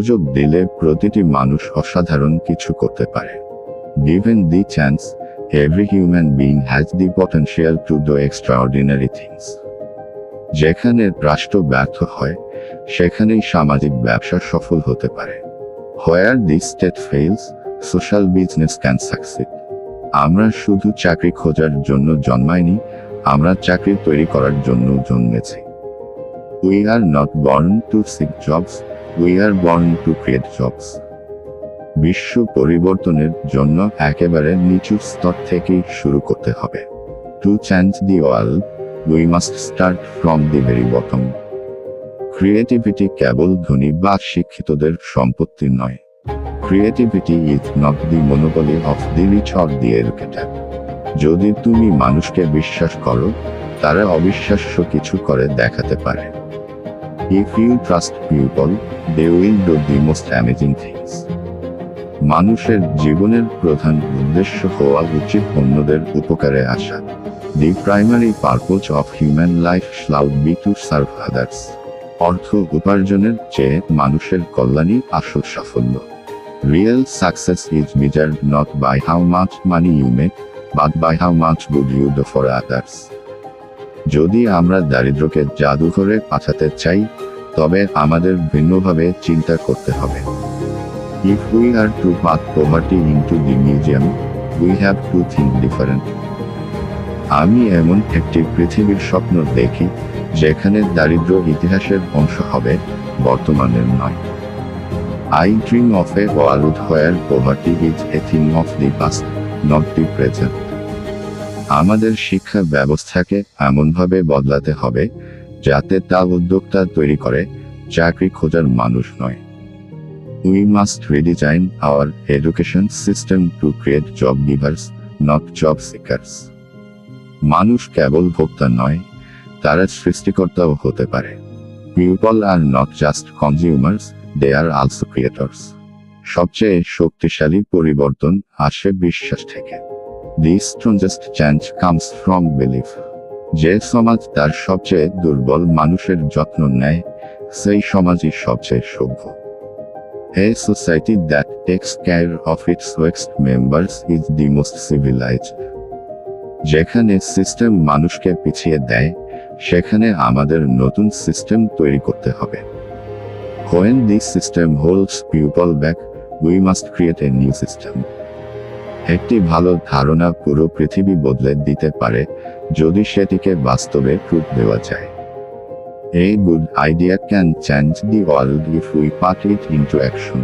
সুযোগ দিলে প্রতিটি মানুষ অসাধারণ কিছু করতে পারে। Given the chance, every human being has the potential to do extraordinary things. যেখানে রাষ্ট্র ব্যর্থ হয়, সেখানেই সামাজিক ব্যবসা সফল হতে পারে। Where the state fails, social business can succeed. আমরা শুধু চাকরি খোঁজার জন্য জন্মাইনি, আমরা চাকরি তৈরি করার জন্য জন্মেছি। We are not born to seek jobs, we are born to create jobs. বিশ্ব পরিবর্তনের জন্য একেবারে নিচু স্তর থেকেই শুরু করতে হবে। To change the world, we must start from the very bottom. Creativity কেবল ধনী বা শিক্ষিতদের সম্পত্তি নয়। Creativity is not the monopoly of the rich or the educated. যদি তুমি মানুষকে বিশ্বাস করো, তারা অবিশ্বাস্য কিছু করে দেখাতে পারে। If you trust people, they will do the most amazing things. মানুষের জীবনের প্রধান উদ্দেশ্য হওয়া উচিত অন্যদের উপকারে আসা। The primary purpose of human life should be to serve others. অর্থ উপার্জনের চেয়ে মানুষের কল্যাণই আসল সাফল্য। Real success is measured not by how much money you make, but by how much good you do for others. যদি আমরা দারিদ্র্যকে জাদুঘরে পাঠাতে চাই, তবে আমাদের ভিন্নভাবে চিন্তা করতে হবে। If we are to put poverty into the museum, we have to think different. আমি এমন একটি পৃথিবীর স্বপ্ন দেখি, যেখানে দারিদ্র্য ইতিহাসের অংশ হবে, বর্তমানের নয়। I dream of a world where poverty is a thing of the past, not the present. আমাদের শিক্ষা ব্যবস্থাকে এমনভাবে বদলাতে হবে, যাতে তা উদ্যোক্তা তৈরি করে, চাকরি খোঁজার মানুষ নয়। We must redesign our education system to create job givers, not job seekers. মানুষ কেবল ভোক্তা নয়, তারা সৃষ্টিকর্তাও হতে পারে। People are not just consumers, they are also creators. সবচেয়ে শক্তিশালী পরিবর্তন আসে বিশ্বাস থেকে। The strongest change comes from belief. যে সমাজ তার সবচেয়ে দুর্বল মানুষের যত্ন নেয়, সেই সমাজই সবচেয়ে সভ্য। A society that takes care of its weakest members is the most civilized. যেখানে সিস্টেম মানুষকে পিছিয়ে দেয়, সেখানে আমাদের নতুন সিস্টেম তৈরি করতে হবে। When the system holds people back, we must create a new system. একটি ভালো ধারণা পুরো পৃথিবী বদলে দিতে পারে, যদি সেটিকে বাস্তবে রূপ দেওয়া যায়। A good idea can change the world if we put it into action.